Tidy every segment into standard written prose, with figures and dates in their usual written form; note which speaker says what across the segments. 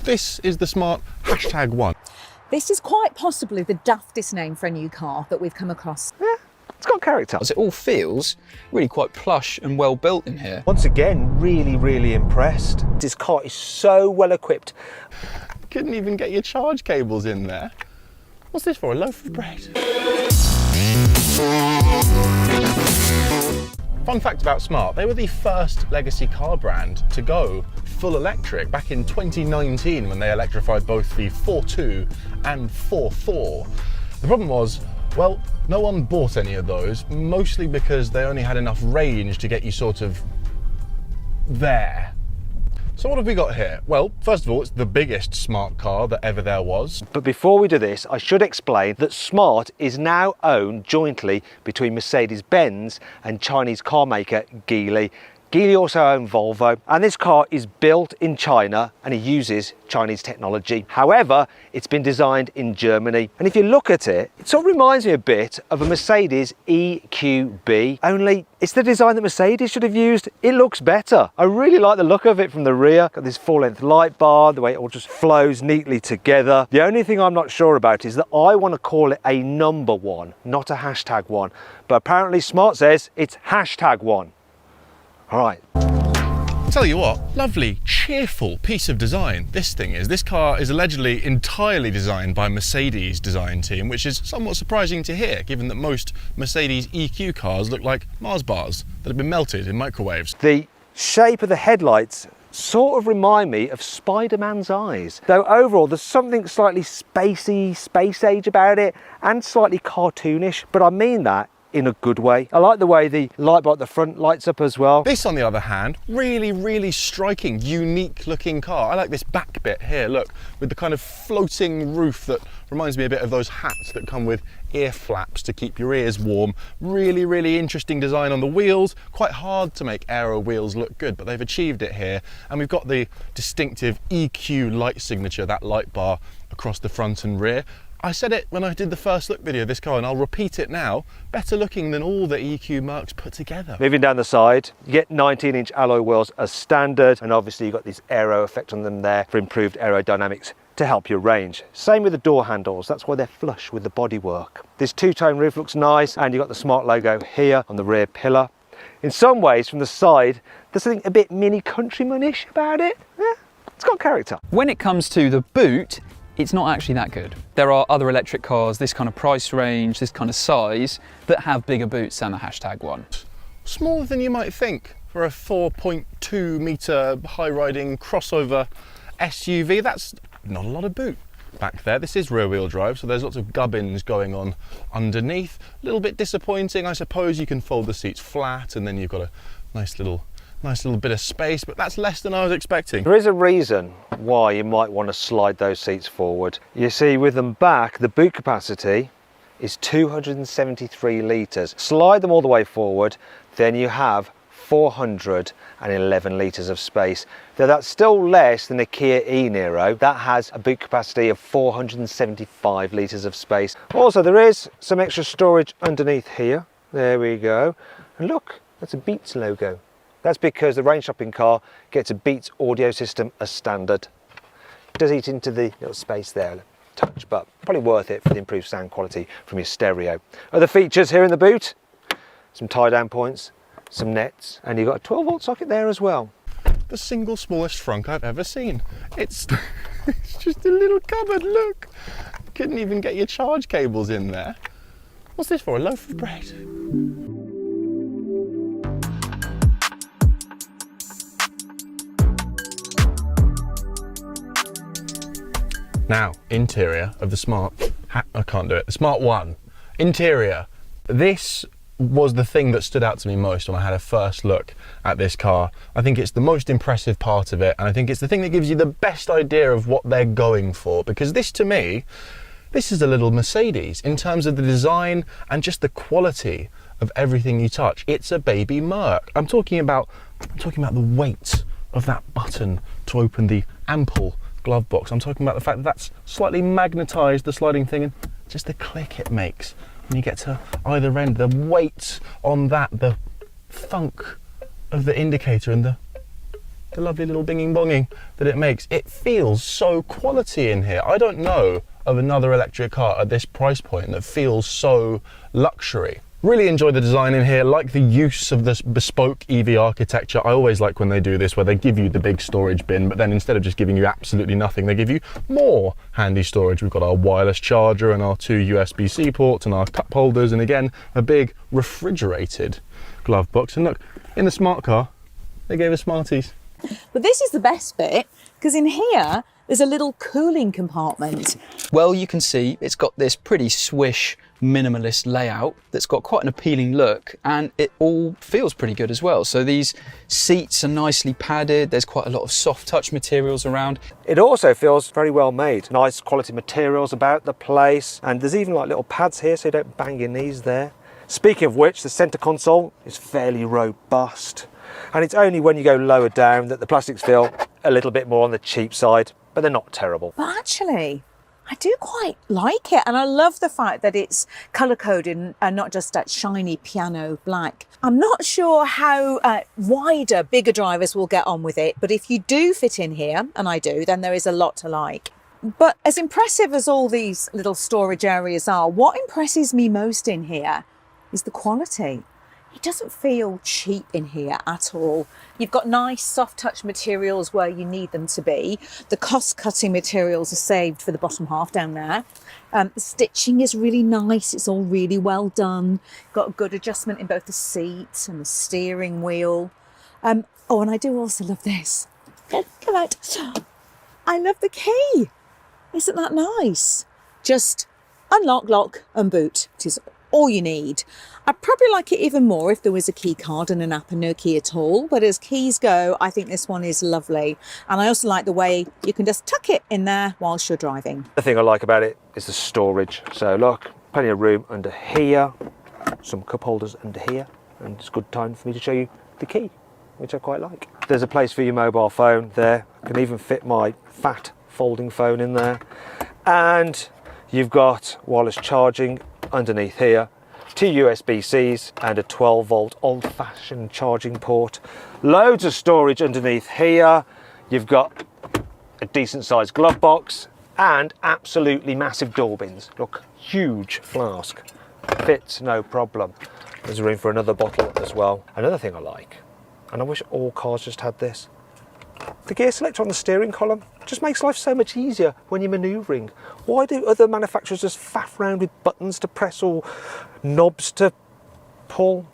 Speaker 1: This is the smart #1.
Speaker 2: This is quite possibly the daftest name for a new car that we've come across.
Speaker 3: Yeah, it's got character.
Speaker 4: It all feels really quite plush and well built in here.
Speaker 3: Once again, really impressed. This car is so well equipped.
Speaker 1: Couldn't even get your charge cables in there. What's this for, a loaf of bread? Fun fact about Smart, they were the first legacy car brand to go full electric back in 2019 when they electrified both the 4.2 and 4.4. The problem was, well, no one bought any of those, mostly because they only had enough range to get you sort of there. So what have we got here? Well, first of all, it's the biggest smart car that ever there was.
Speaker 3: But before we do this, I should explain that Smart is now owned jointly between Mercedes-Benz and Chinese car maker Geely. Geely also own Volvo, and this car is built in China and it uses Chinese technology. However, it's been designed in Germany. And if you look at it, it sort of reminds me a bit of a Mercedes EQB, only it's the design that Mercedes should have used. It looks better. I really like the look of it from the rear. Got this full-length light bar, the way it all just flows neatly together. The only thing I'm not sure about is that I want to call it a number one, not a #1. But apparently Smart says it's #1. All right.
Speaker 1: Tell you what, lovely, cheerful piece of design this thing is. This car is allegedly entirely designed by Mercedes design team, which is somewhat surprising to hear, given that most Mercedes EQ cars look like Mars bars that have been melted in microwaves.
Speaker 3: The shape of the headlights sort of remind me of Spider-Man's eyes. Though overall, there's something slightly spacey, space age about it, and slightly cartoonish, but I mean that in a good way. I like the way the light bar at the front lights up as well.
Speaker 1: This, on the other hand, really striking, unique looking car. I like this back bit here, look, with the kind of floating roof that reminds me a bit of those hats that come with ear flaps to keep your ears warm. Really interesting design on the wheels. Quite hard to make aero wheels look good, but they've achieved it here. And we've got the distinctive EQ light signature, that light bar across the front and rear. I said it when I did the first look video of this car, and I'll repeat it now. Better looking than all the EQ Mercs put together.
Speaker 3: Moving down the side, you get 19-inch alloy wheels as standard, and obviously you've got this aero effect on them there for improved aerodynamics to help your range. Same with the door handles, that's why they're flush with the bodywork. This two-tone roof looks nice, and you've got the Smart logo here on the rear pillar. In some ways, from the side, there's something a bit mini Countryman-ish about it. Yeah, it's got character.
Speaker 4: When it comes to the boot, it's not actually that good. There are other electric cars, this kind of price range, this kind of size, that have bigger boots than the #1.
Speaker 1: Smaller than you might think for a 4.2 metre high-riding crossover SUV. That's not a lot of boot back there. This is rear-wheel drive, so there's lots of gubbins going on underneath. A little bit disappointing, I suppose. You can fold the seats flat, and then you've got a nice little bit of space, but that's less than I was expecting.
Speaker 3: There is a reason why you might want to slide those seats forward. You see, with them back, the boot capacity is 273 litres. Slide them all the way forward, then you have 411 litres of space. Though that's still less than a Kia Niro. That has a boot capacity of 475 litres of space. Also, there is some extra storage underneath here. There we go. And look, that's a Beats logo. That's because the range shopping car gets a Beats audio system as standard. It does eat into the little space there a touch, but probably worth it for the improved sound quality from your stereo. Other features here in the boot, some tie-down points, some nets, and you've got a 12-volt socket there as well.
Speaker 1: The single smallest frunk I've ever seen. It's just a little cupboard, look. Couldn't even get your charge cables in there. What's this for, a loaf of bread? Now, interior of the Smart, I can't do it, the Smart 1. Interior. This was the thing that stood out to me most when I had a first look at this car. I think it's the most impressive part of it, and I think it's the thing that gives you the best idea of what they're going for, because this, to me, this is a little Mercedes in terms of the design and just the quality of everything you touch. It's a baby Merc. I'm talking about the weight of that button to open the ample glove box. I'm talking about the fact that that's slightly magnetized, the sliding thing, and just the click it makes when you get to either end, the weight on that, the thunk of the indicator, and the the lovely little binging bonging that it makes. It feels so quality in here. I don't know of another electric car at this price point that feels so luxury. Really enjoy the design in here, like the use of this bespoke EV architecture. I always like when they do this, where they give you the big storage bin, but then instead of just giving you absolutely nothing, they give you more handy storage. We've got our wireless charger and our 2 USB-C ports and our cup holders, and again, a big refrigerated glove box. And look, in the smart car, they gave us Smarties.
Speaker 2: But this is the best bit, because in here, there's a little cooling compartment.
Speaker 4: Well, you can see it's got this pretty Swish minimalist layout that's got quite an appealing look, and it all feels pretty good as well. So these seats are nicely padded, there's quite a lot of soft touch materials around.
Speaker 3: It also feels very well made. Nice quality materials about the place, and there's even like little pads here so you don't bang your knees there. Speaking of which, the centre console is fairly robust, and it's only when you go lower down that the plastics feel a little bit more on the cheap side, but they're not terrible.
Speaker 2: But actually, I do quite like it, and I love the fact that it's colour-coded and not just that shiny piano black. I'm not sure how wider, bigger drivers will get on with it, but if you do fit in here, and I do, then there is a lot to like. But as impressive as all these little storage areas are, what impresses me most in here is the quality. It doesn't feel cheap in here at all. You've got nice soft touch materials where you need them to be. The cost cutting materials are saved for the bottom half down there. The stitching is really nice. It's all really well done. Got a good adjustment in both the seats and the steering wheel. Oh, and I do also love this. Come out. I love the key. Isn't that nice? Just unlock, lock and boot. It is all you need. I'd probably like it even more if there was a key card and an app and no key at all, but as keys go, I think this one is lovely. And I also like the way you can just tuck it in there whilst you're driving.
Speaker 3: The thing I like about it is the storage. So look, plenty of room under here, some cup holders under here, and it's a good time for me to show you the key, which I quite like. There's a place for your mobile phone there. I can even fit my fat folding phone in there. And you've got wireless charging underneath here, 2 USB-Cs and a 12-volt old-fashioned charging port. Loads of storage underneath here. You've got a decent-sized glove box and absolutely massive door bins. Look, huge flask. Fits no problem. There's room for another bottle as well. Another thing I like, and I wish all cars just had this, the gear selector on the steering column just makes life so much easier when you're manoeuvring. Why do other manufacturers just faff around with buttons to press or knobs to pull?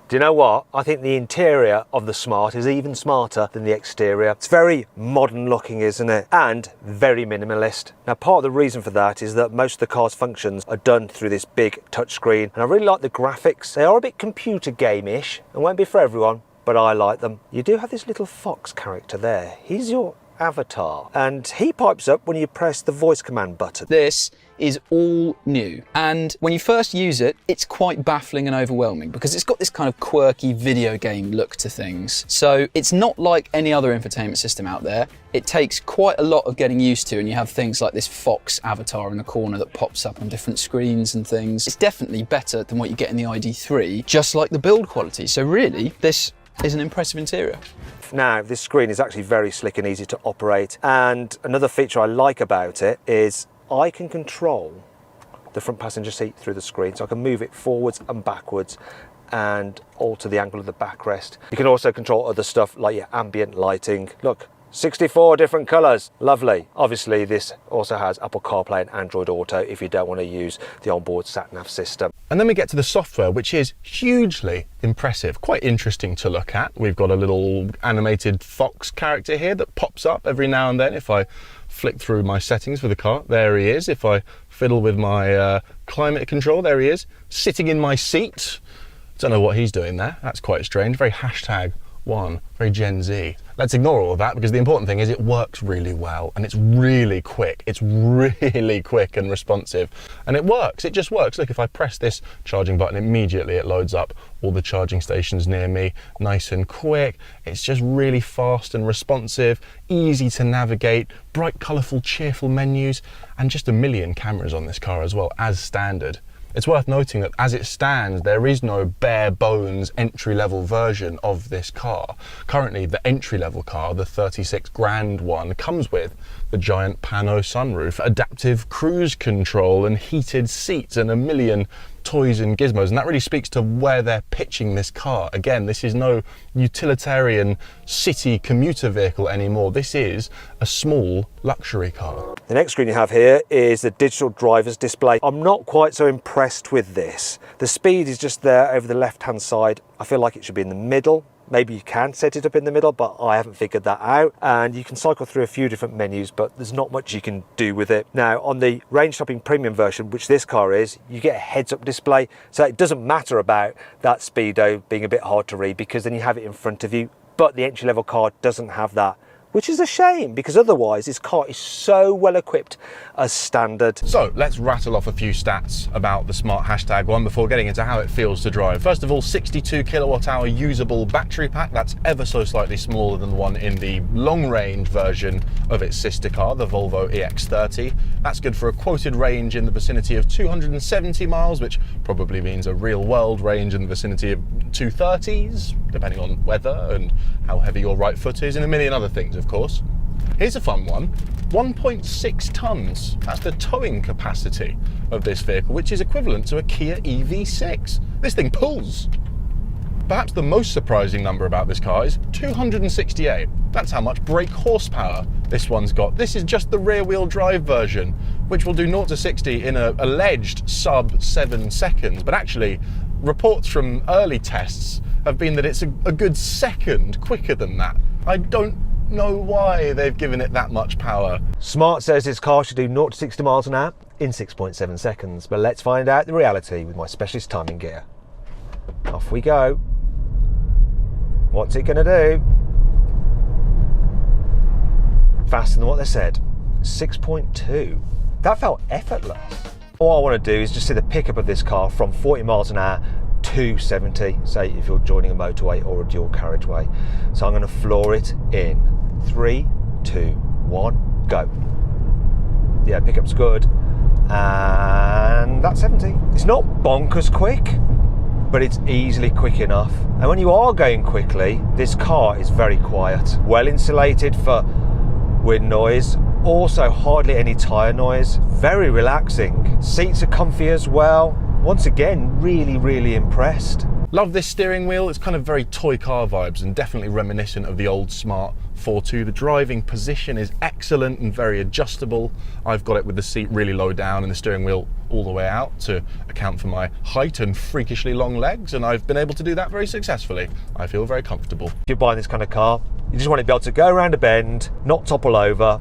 Speaker 3: Do you know what? I think the interior of the Smart is even smarter than the exterior. It's very modern looking, isn't it? And very minimalist. Now, part of the reason for that is that most of the car's functions are done through this big touchscreen. And I really like the graphics. They are a bit computer game-ish and won't be for everyone, but I like them. You do have this little fox character there. He's your avatar, and he pipes up when you press the voice command button.
Speaker 4: This is all new, and when you first use it, it's quite baffling and overwhelming because it's got this kind of quirky video game look to things. So it's not like any other infotainment system out there. It takes quite a lot of getting used to, and you have things like this Fox avatar in the corner that pops up on different screens and things. It's definitely better than what you get in the ID3, just like the build quality. So really, this is an impressive interior.
Speaker 3: Now, this screen is actually very slick and easy to operate, and another feature I like about it is I can control the front passenger seat through the screen, so I can move it forwards and backwards and alter the angle of the backrest. You can also control other stuff like your ambient lighting. Look, 64 different colours, lovely. Obviously this also has Apple CarPlay and Android Auto if you don't want to use the onboard sat-nav system.
Speaker 1: And then we get to the software, which is hugely impressive, quite interesting to look at. We've got a little animated fox character here that pops up every now and then. If I flick through my settings for the car, there he is. If I fiddle with my climate control, there he is, sitting in my seat. Don't know what he's doing there. That's quite strange. Very #1, very Gen Z. Let's ignore all of that because the important thing is it works really well and it's really quick. It's really quick and responsive, and it works. It just works. Look, if I press this charging button, immediately it loads up all the charging stations near me, nice and quick. It's just really fast and responsive, easy to navigate, bright, colourful, cheerful menus, and just a million cameras on this car as well, as standard. It's worth noting that as it stands, there is no bare bones entry-level version of this car. Currently, the entry-level car, the 36 grand one, comes with the giant pano sunroof, adaptive cruise control and heated seats and a million toys and gizmos, and that really speaks to where they're pitching this car. Again, this is no utilitarian city commuter vehicle anymore. This is a small luxury car.
Speaker 3: The next screen you have here is the digital driver's display. I'm not quite so impressed with this. The speed is just there over the left-hand side. I feel like it should be in the middle. Maybe you can set it up in the middle, but I haven't figured that out. And you can cycle through a few different menus, but there's not much you can do with it. Now, on the range topping premium version, which this car is, you get a heads-up display. So it doesn't matter about that speedo being a bit hard to read, because then you have it in front of you. But the entry-level car doesn't have that, which is a shame, because otherwise this car is so well equipped as standard.
Speaker 1: So let's rattle off a few stats about the Smart #1 before getting into how it feels to drive. First of all, 62 kilowatt hour usable battery pack. That's ever so slightly smaller than the one in the long range version of its sister car, the Volvo EX30. That's good for a quoted range in the vicinity of 270 miles, which probably means a real world range in the vicinity of 230s, depending on weather and how heavy your right foot is, and a million other things, of course. Here's a fun one. 1.6 tons. That's the towing capacity of this vehicle, which is equivalent to a Kia EV6. This thing pulls. Perhaps the most surprising number about this car is 268. That's how much brake horsepower this one's got. This is just the rear-wheel drive version, which will do 0 to 60 in an alleged sub 7 seconds. But actually, reports from early tests have been that it's a good second quicker than that. I don't know why they've given it that much power.
Speaker 3: Smart says this car should do 0 to 60 miles an hour in 6.7 seconds, but let's find out the reality with my specialist timing gear. Off we go. What's it gonna do? Faster than what they said. 6.2. That felt effortless. All I want to do is just see the pickup of this car from 40 miles an hour to 70, say if you're joining a motorway or a dual carriageway. So I'm going to floor it in 3, 2, 1, go. Yeah, pickup's good, and that's 70. It's not bonkers quick, but it's easily quick enough. And when you are going quickly, this car is very quiet, well insulated for wind noise, also hardly any tyre noise, very relaxing. Seats are comfy as well. Once again, really impressed.
Speaker 1: Love this steering wheel. It's kind of very toy car vibes and definitely reminiscent of the old Smart 4.2. The driving position is excellent and very adjustable. I've got it with the seat really low down and the steering wheel all the way out to account for my height and freakishly long legs, and I've been able to do that very successfully. I feel very comfortable.
Speaker 3: If you're buying this kind of car, you just want to be able to go around a bend, not topple over,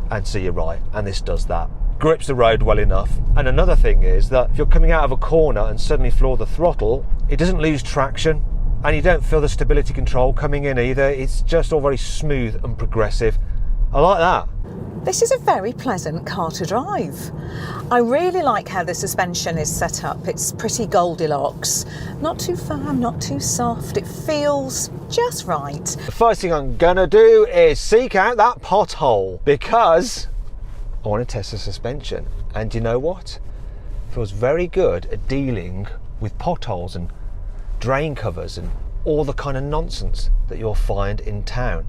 Speaker 3: and see you're right, and this does that. Grips the road well enough. And another thing is that if you're coming out of a corner and suddenly floor the throttle, it doesn't lose traction, and you don't feel the stability control coming in either. It's just all very smooth and progressive. I like that.
Speaker 2: This is a very pleasant car to drive. I really like how the suspension is set up. It's pretty Goldilocks. Not too firm, not too soft. It feels just right.
Speaker 3: The first thing I'm gonna do is seek out that pothole, because I want to test the suspension. And you know what? It feels very good at dealing with potholes and drain covers and all the kind of nonsense that you'll find in town.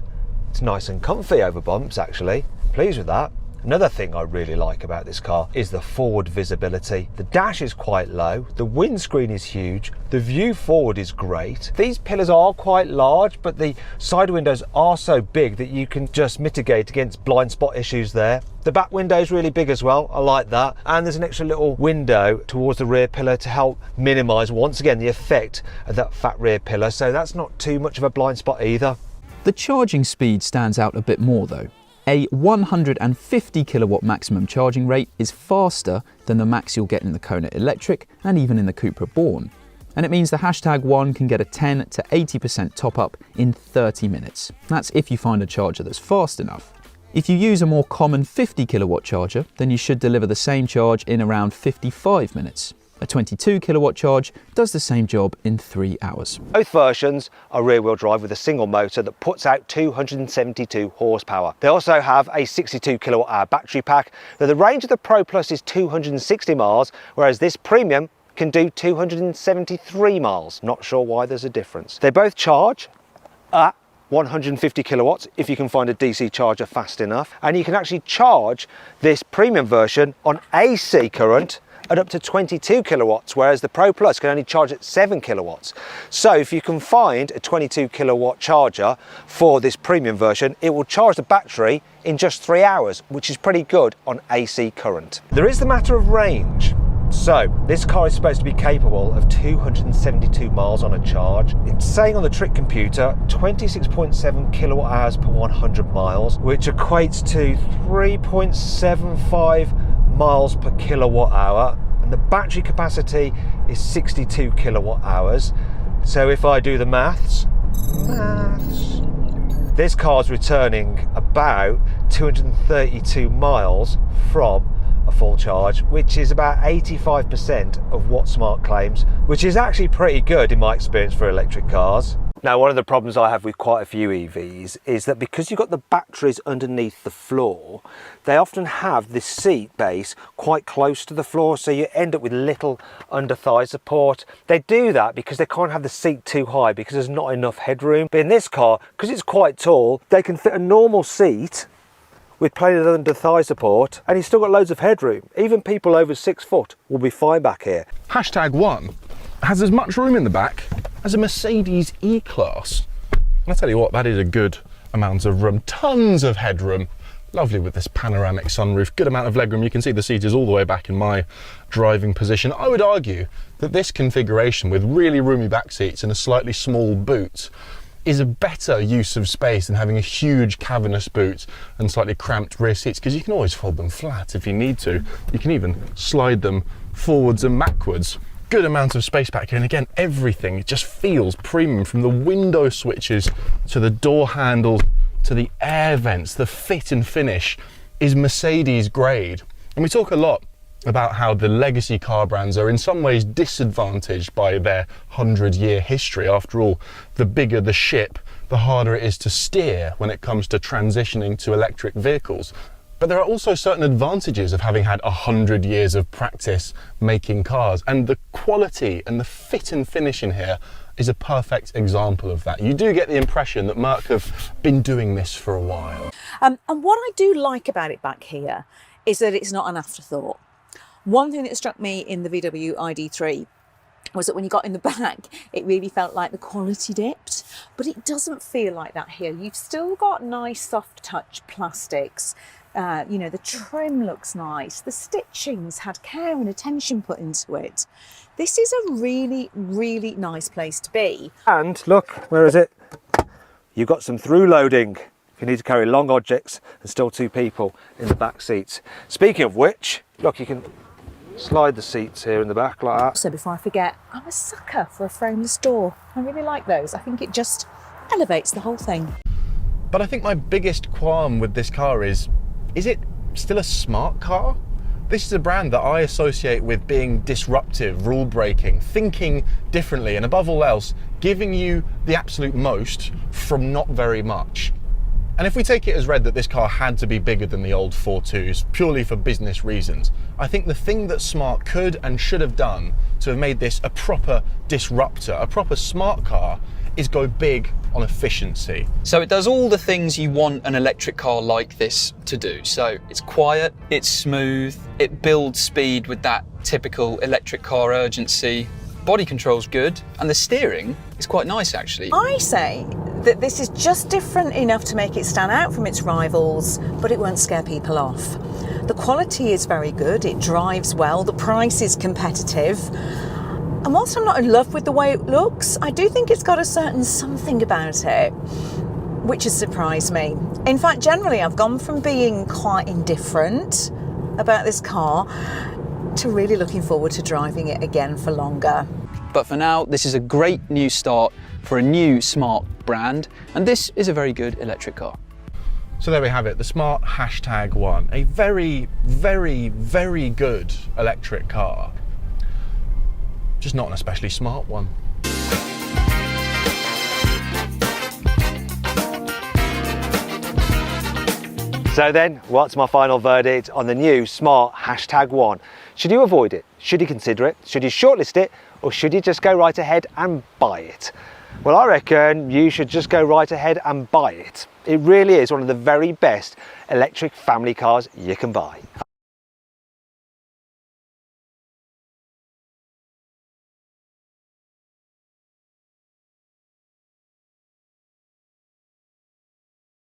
Speaker 3: It's nice and comfy over bumps, actually. Pleased with that. Another thing I really like about this car is the forward visibility. The dash is quite low, the windscreen is huge, the view forward is great. These pillars are quite large, but the side windows are so big that you can just mitigate against blind spot issues there. The back window is really big as well, I like that. And there's an extra little window towards the rear pillar to help minimise, once again, the effect of that fat rear pillar, so that's not too much of a blind spot either.
Speaker 4: The charging speed stands out a bit more though. A 150 kilowatt maximum charging rate is faster than the max you'll get in the Kona Electric and even in the Cupra Born. And it means the #1 can get a 10 to 80% top up in 30 minutes. That's if you find a charger that's fast enough. If you use a more common 50 kilowatt charger, then you should deliver the same charge in around 55 minutes. A 22 kilowatt charge does the same job in 3 hours.
Speaker 3: Both versions are rear-wheel drive with a single motor that puts out 272 horsepower. They also have a 62 kilowatt hour battery pack. Now, the range of the Pro Plus is 260 miles, whereas this Premium can do 273 miles. Not sure why there's a difference. They both charge at 150 kilowatts if you can find a DC charger fast enough, and you can actually charge this Premium version on AC current at up to 22 kilowatts, whereas the Pro Plus can only charge at 7 kilowatts. So if you can find a 22 kilowatt charger for this Premium version, it will charge the battery in just 3 hours, which is pretty good on AC current. There is the matter of range. So this car is supposed to be capable of 272 miles on a charge. It's saying on the trick computer 26.7 kilowatt hours per 100 miles, which equates to 3.75 miles per kilowatt hour, and the battery capacity is 62 kilowatt hours. So if I do the maths, this car's returning about 232 miles from a full charge, which is about 85% of what Smart claims, which is actually pretty good in my experience for electric cars. Now, one of the problems I have with quite a few EVs is that because you've got the batteries underneath the floor, they often have this seat base quite close to the floor, so you end up with little under thigh support. They do that because they can't have the seat too high because there's not enough headroom. But in this car, because it's quite tall, they can fit a normal seat with plenty of under thigh support, and you've still got loads of headroom. Even people over 6 foot will be fine back here.
Speaker 1: #1 has as much room in the back as a Mercedes E-Class. And I tell you what, that is a good amount of room. Tons of headroom. Lovely with this panoramic sunroof. Good amount of legroom. You can see the seat is all the way back in my driving position. I would argue that this configuration with really roomy back seats and a slightly small boot is a better use of space than having a huge cavernous boot and slightly cramped rear seats, because you can always fold them flat if you need to. You can even slide them forwards and backwards. Good amount of space back here, and again, everything just feels premium, from the window switches to the door handles to the air vents. The fit and finish is Mercedes grade. And we talk a lot about how the legacy car brands are in some ways disadvantaged by their 100-year history. After all, the bigger the ship, the harder it is to steer when it comes to transitioning to electric vehicles. But there are also certain advantages of having had 100 years of practice making cars, and the quality and the fit and finish in here is a perfect example of that. You do get the impression that Merc have been doing this for a while.
Speaker 2: And what I do like about it back here is that it's not an afterthought. One thing that struck me in the VW ID3 was that when you got in the back, it really felt like the quality dipped, but it doesn't feel like that here. You've still got nice soft touch plastics. You know, the trim looks nice. The stitching's had care and attention put into it. This is a really, really nice place to be.
Speaker 3: And look, where is it? You've got some through loading if you need to carry long objects and still 2 people in the back seats. Speaking of which, look, you can slide the seats here in the back like that.
Speaker 2: So before I forget, I'm a sucker for a frameless door. I really like those. I think it just elevates the whole thing.
Speaker 1: But I think my biggest qualm with this car is it still a smart car? This is a brand that I associate with being disruptive, rule breaking, thinking differently, and above all else, giving you the absolute most from not very much. And if we take it as read that this car had to be bigger than the old 4.2s purely for business reasons, I think the thing that Smart could and should have done to have made this a proper disruptor, a proper smart car, is go big on efficiency.
Speaker 4: So it does all the things you want an electric car like this to do. So it's quiet, it's smooth, it builds speed with that typical electric car urgency. Body control's good, and the steering is quite nice actually.
Speaker 2: I say that this is just different enough to make it stand out from its rivals, but it won't scare people off. The quality is very good, it drives well, the price is competitive. And whilst I'm not in love with the way it looks, I do think it's got a certain something about it which has surprised me. In fact, generally I've gone from being quite indifferent about this car to really looking forward to driving it again for longer.
Speaker 4: But for now, this is a great new start for a new Smart brand, and this is a very good electric car.
Speaker 1: So there we have it, the Smart #1, a very, very, very good electric car. just not an especially smart one.
Speaker 3: So then, what's my final verdict on the new smart #1? Should you avoid it? Should you consider it? Should you shortlist it? Or should you just go right ahead and buy it? Well, I reckon you should just go right ahead and buy it. It really is one of the very best electric family cars you can buy.